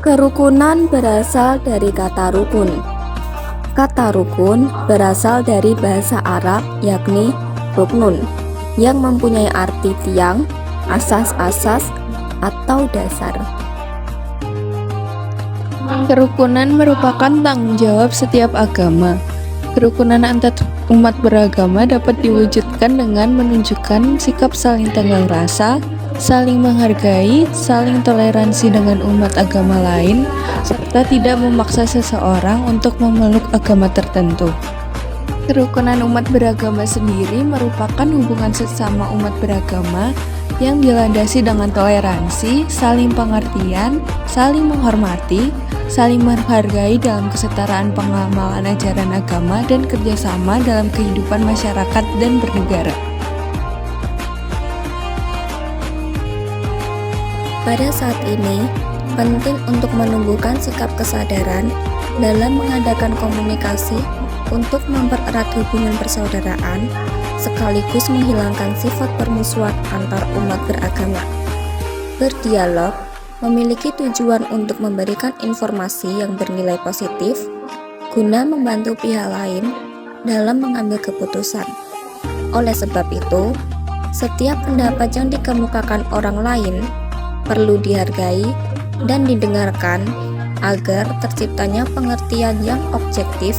Kerukunan berasal dari kata rukun. Kata rukun berasal dari bahasa Arab yakni ruknun, yang mempunyai arti tiang, asas-asas, atau dasar. Kerukunan merupakan tanggung jawab setiap agama. Kerukunan antar umat beragama dapat diwujudkan dengan menunjukkan sikap saling tenggang rasa, saling menghargai, saling toleransi dengan umat agama lain, serta tidak memaksa seseorang untuk memeluk agama tertentu. Kerukunan umat beragama sendiri merupakan hubungan sesama umat beragama yang dilandasi dengan toleransi, saling pengertian, saling menghormati, saling menghargai dalam kesetaraan pengamalan ajaran agama dan kerjasama dalam kehidupan masyarakat dan bernegara. Pada saat ini, penting untuk menumbuhkan sikap kesadaran dalam mengadakan komunikasi untuk mempererat hubungan persaudaraan, sekaligus menghilangkan sifat permusuhan antar umat beragama. Berdialog memiliki tujuan untuk memberikan informasi yang bernilai positif, guna membantu pihak lain dalam mengambil keputusan. Oleh sebab itu, setiap pendapat yang dikemukakan orang lain perlu dihargai dan didengarkan agar terciptanya pengertian yang objektif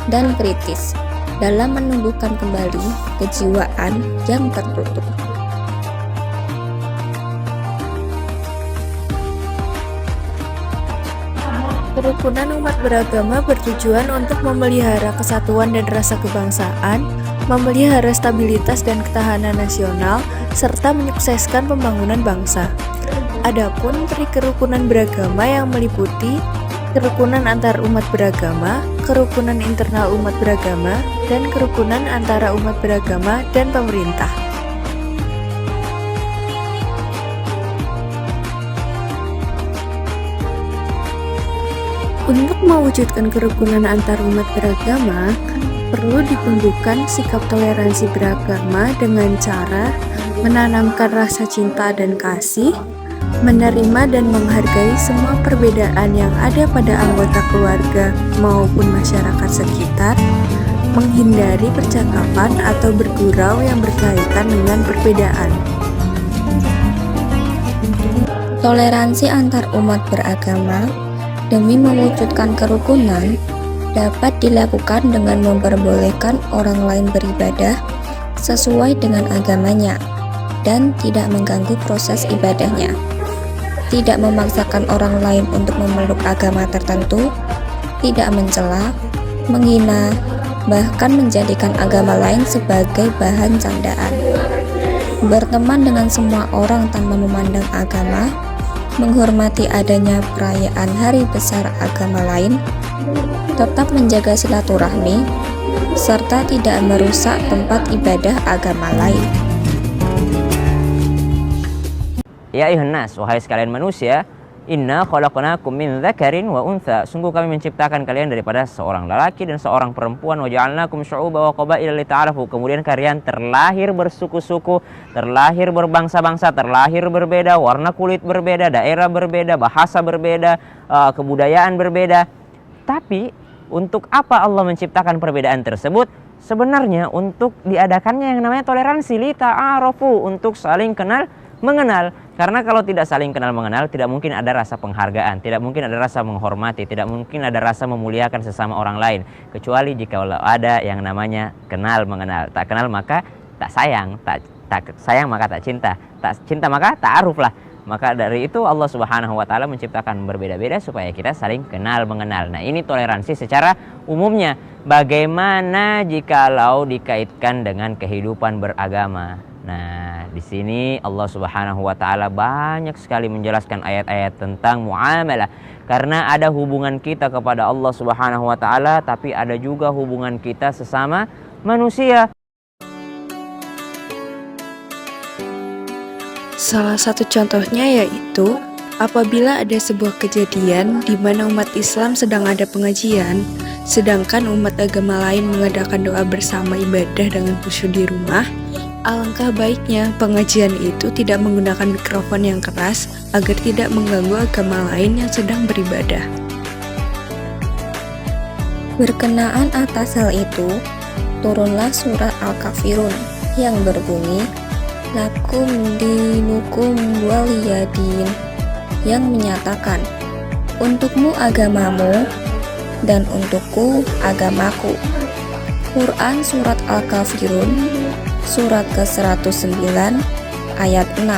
dan kritis dalam menumbuhkan kembali kejiwaan yang tertutup. Kerukunan umat beragama bertujuan untuk memelihara kesatuan dan rasa kebangsaan, memelihara stabilitas dan ketahanan nasional, serta menyukseskan pembangunan bangsa. Adapun tri kerukunan beragama yang meliputi kerukunan antar umat beragama, kerukunan internal umat beragama, dan kerukunan antara umat beragama dan pemerintah. Untuk mewujudkan kerukunan antar umat beragama, perlu ditumbuhkan sikap toleransi beragama dengan cara menanamkan rasa cinta dan kasih, menerima dan menghargai semua perbedaan yang ada pada anggota keluarga maupun masyarakat sekitar, menghindari percakapan atau bergurau yang berkaitan dengan perbedaan. Toleransi antar umat beragama demi mewujudkan kerukunan dapat dilakukan dengan memperbolehkan orang lain beribadah sesuai dengan agamanya dan tidak mengganggu proses ibadahnya. Tidak memaksakan orang lain untuk memeluk agama tertentu, tidak mencela, menghina, bahkan menjadikan agama lain sebagai bahan candaan. Berteman dengan semua orang tanpa memandang agama, menghormati adanya perayaan hari besar agama lain, tetap menjaga silaturahmi, serta tidak merusak tempat ibadah agama lain. Ya ayuhan nas, wahai sekalian manusia, inna khalaqnakum min dzakarin wa untha. Sungguh kami menciptakan kalian daripada seorang lelaki dan seorang perempuan. Wa ja'alnakum syu'uban wa qabaila lita'arafu. Kemudian kalian terlahir bersuku-suku, terlahir berbangsa-bangsa, terlahir berbeda, warna kulit berbeda, daerah berbeda, bahasa berbeda, kebudayaan berbeda. Tapi untuk apa Allah menciptakan perbedaan tersebut? Sebenarnya untuk diadakannya yang namanya toleransi, lita'arafu, untuk saling kenal mengenal. Karena kalau tidak saling kenal mengenal, tidak mungkin ada rasa penghargaan, tidak mungkin ada rasa menghormati, tidak mungkin ada rasa memuliakan sesama orang lain. Kecuali jika ada yang namanya kenal mengenal. Tak kenal maka tak sayang, tak sayang maka tak cinta, tak cinta maka tak aruf lah. Maka dari itu Allah Subhanahu wa taala menciptakan berbeda-beda supaya kita saling kenal mengenal. Nah, ini toleransi secara umumnya. Bagaimana jikalau dikaitkan dengan kehidupan beragama? Nah, di sini Allah Subhanahu wa taala banyak sekali menjelaskan ayat-ayat tentang muamalah. Karena ada hubungan kita kepada Allah Subhanahu wa taala, tapi ada juga hubungan kita sesama manusia. Salah satu contohnya yaitu apabila ada sebuah kejadian di mana umat Islam sedang ada pengajian, sedangkan umat agama lain mengadakan doa bersama ibadah dengan khusyuk di rumah, alangkah baiknya pengajian itu tidak menggunakan mikrofon yang keras, agar tidak mengganggu agama lain yang sedang beribadah. Berkenaan atas hal itu, turunlah surat Al-Kafirun yang berbunyi, Lakum dinukum waliyadin, yang menyatakan, untukmu agamamu dan untukku agamaku. Quran Surat Al-Kafirun, surat ke-109, ayat 6.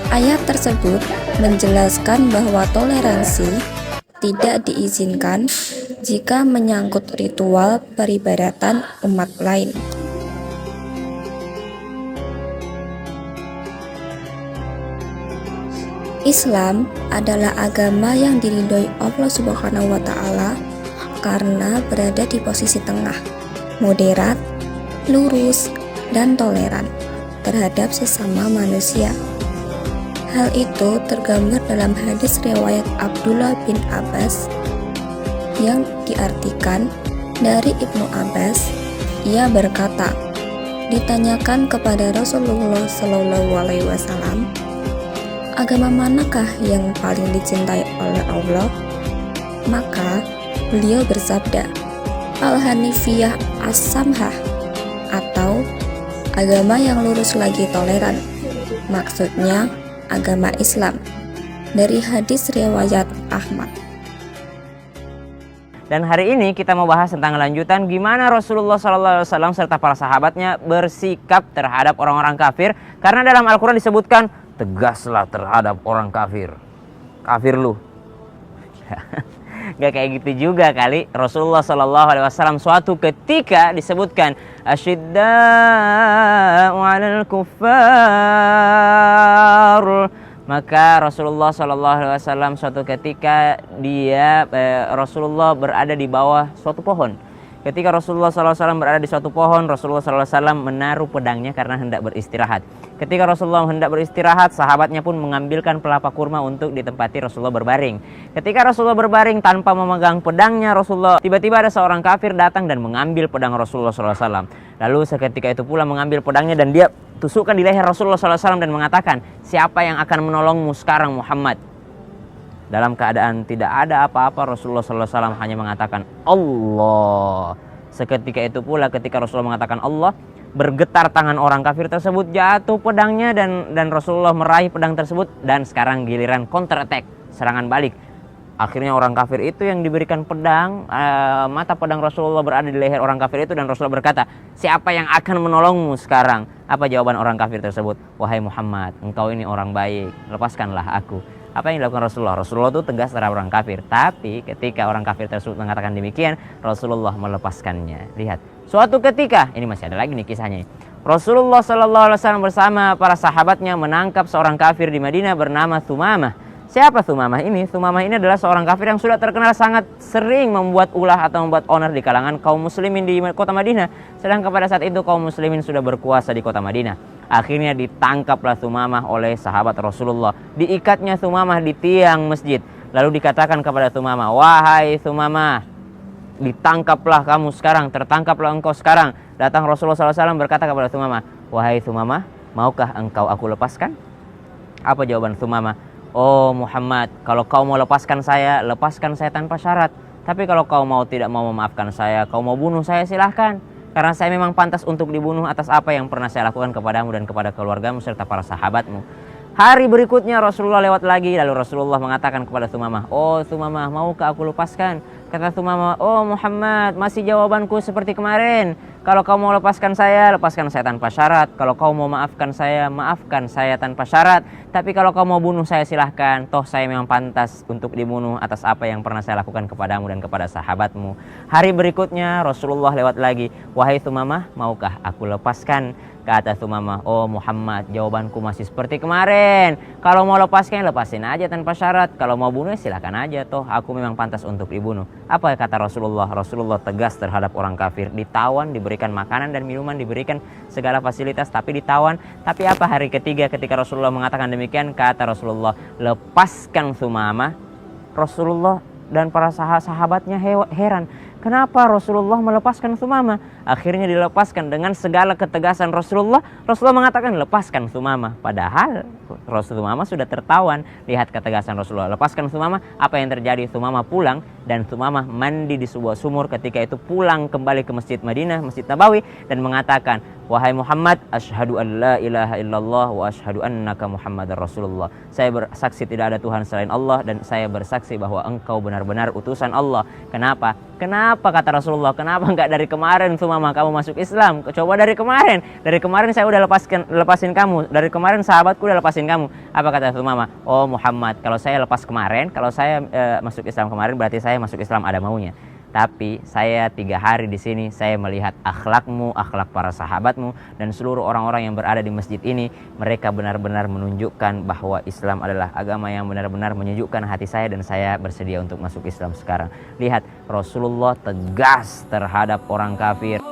Ayat tersebut menjelaskan bahwa toleransi tidak diizinkan jika menyangkut ritual peribadatan umat lain. Islam adalah agama yang diridhoi Allah Subhanahu wa Ta'ala karena berada di posisi tengah, moderat, lurus, dan toleran terhadap sesama manusia. Hal itu tergambar dalam hadis riwayat Abdullah bin Abbas yang diartikan dari Ibnu Abbas. Ia berkata, ditanyakan kepada Rasulullah Shallallahu Alaihi Wasallam, agama manakah yang paling dicintai oleh Allah? Maka beliau bersabda, Al-Hanifiyah As-Samhah, atau agama yang lurus lagi toleran. Maksudnya agama Islam. Dari hadis riwayat Ahmad. Dan hari ini kita mau bahas tentang lanjutan gimana Rasulullah SAW serta para sahabatnya bersikap terhadap orang-orang kafir. Karena dalam Al-Quran disebutkan, tegaslah terhadap orang kafir. Kafir lu. Gak kayak gitu juga kali. Rasulullah SAW suatu ketika disebutkan, Asyidda'u 'alal kuffar. Maka Rasulullah SAW suatu ketika Rasulullah berada di bawah suatu pohon. Ketika Rasulullah SAW berada di suatu pohon, Rasulullah SAW menaruh pedangnya karena hendak beristirahat. Ketika Rasulullah hendak beristirahat, sahabatnya pun mengambilkan pelapa kurma untuk ditempati Rasulullah berbaring. Ketika Rasulullah berbaring tanpa memegang pedangnya Rasulullah, tiba-tiba ada seorang kafir datang dan mengambil pedang Rasulullah SAW. Lalu seketika itu pula mengambil pedangnya dan dia tusukkan di leher Rasulullah SAW dan mengatakan, siapa yang akan menolongmu sekarang Muhammad? Dalam keadaan tidak ada apa-apa, Rasulullah SAW hanya mengatakan Allah. Seketika itu pula ketika Rasulullah mengatakan Allah, bergetar tangan orang kafir tersebut, jatuh pedangnya dan Rasulullah meraih pedang tersebut. Dan sekarang giliran counter attack, serangan balik. Akhirnya orang kafir itu yang diberikan pedang, mata pedang Rasulullah berada di leher orang kafir itu, dan Rasulullah berkata, siapa yang akan menolongmu sekarang? Apa jawaban orang kafir tersebut? Wahai Muhammad, engkau ini orang baik, lepaskanlah aku. Apa yang dilakukan Rasulullah? Rasulullah itu tegas terhadap orang kafir. Tapi ketika orang kafir tersebut mengatakan demikian, Rasulullah melepaskannya. Lihat, suatu ketika, ini masih ada lagi nih kisahnya. Rasulullah SAW bersama para sahabatnya menangkap seorang kafir di Madinah bernama Thumamah. Siapa Thumamah ini? Thumamah ini adalah seorang kafir yang sudah terkenal sangat sering membuat ulah atau membuat onar di kalangan kaum muslimin di kota Madinah. Sedangkan pada saat itu kaum muslimin sudah berkuasa di kota Madinah. Akhirnya ditangkaplah Thumamah oleh sahabat Rasulullah. Diikatnya Thumamah di tiang masjid. Lalu dikatakan kepada Thumamah, wahai Thumamah, ditangkaplah kamu sekarang, tertangkaplah engkau sekarang. Datang Rasulullah SAW berkata kepada Thumamah, wahai Thumamah, maukah engkau aku lepaskan? Apa jawaban Thumamah? Oh Muhammad, kalau kau mau lepaskan saya tanpa syarat. Tapi kalau kau tidak mau memaafkan saya, kau mau bunuh saya, silahkan. Karena saya memang pantas untuk dibunuh atas apa yang pernah saya lakukan kepadamu dan kepada keluargamu serta para sahabatmu. Hari berikutnya Rasulullah lewat lagi, lalu Rasulullah mengatakan kepada Thumamah, oh Thumamah, maukah aku lepaskan? Kata Thumamah, oh Muhammad, masih jawabanku seperti kemarin. Kalau kau mau lepaskan saya tanpa syarat. Kalau kau mau maafkan saya tanpa syarat. Tapi kalau kau mau bunuh saya, silahkan. Toh saya memang pantas untuk dibunuh atas apa yang pernah saya lakukan kepadamu dan kepada sahabatmu. Hari berikutnya Rasulullah lewat lagi, wahai Thumamah, maukah aku lepaskan? Kata Thumamah, oh Muhammad, jawabanku masih seperti kemarin. Kalau mau lepasin aja tanpa syarat. Kalau mau bunuh, silakan aja. Toh aku memang pantas untuk dibunuh. Apa kata Rasulullah? Rasulullah tegas terhadap orang kafir. Ditawan, diberikan makanan dan minuman, diberikan segala fasilitas, tapi ditawan. Tapi apa hari ketiga ketika Rasulullah mengatakan demikian? Kata Rasulullah, lepaskan Thumamah. Rasulullah dan para sahabatnya heran. Kenapa Rasulullah melepaskan Sumamah? Akhirnya dilepaskan dengan segala ketegasan Rasulullah. Rasulullah mengatakan lepaskan Sumamah. Padahal Sumamah sudah tertawan. Lihat ketegasan Rasulullah. Lepaskan Sumamah. Apa yang terjadi? Sumamah pulang dan Sumamah mandi di sebuah sumur. Ketika itu pulang kembali ke Masjid Madinah, Masjid Nabawi, dan mengatakan, wahai Muhammad, asyhadu an la ilaha illallah wa asyhadu annaka Muhammadar Rasulullah. Saya bersaksi tidak ada Tuhan selain Allah dan saya bersaksi bahwa engkau benar-benar utusan Allah. Kenapa? Kenapa kata Rasulullah? Kenapa enggak dari kemarin Sumamah kamu masuk Islam? Coba dari kemarin. Dari kemarin saya udah lepasin kamu. Dari kemarin sahabatku udah lepasin kamu. Apa kata Sumamah? Oh Muhammad, kalau saya lepas kemarin, kalau saya masuk Islam kemarin berarti saya masuk Islam ada maunya. Tapi saya 3 hari di sini, saya melihat akhlakmu, akhlak para sahabatmu, dan seluruh orang-orang yang berada di masjid ini. Mereka benar-benar menunjukkan bahwa Islam adalah agama yang benar-benar menyejukkan hati saya, dan saya bersedia untuk masuk Islam sekarang. Lihat, Rasulullah tegas terhadap orang kafir.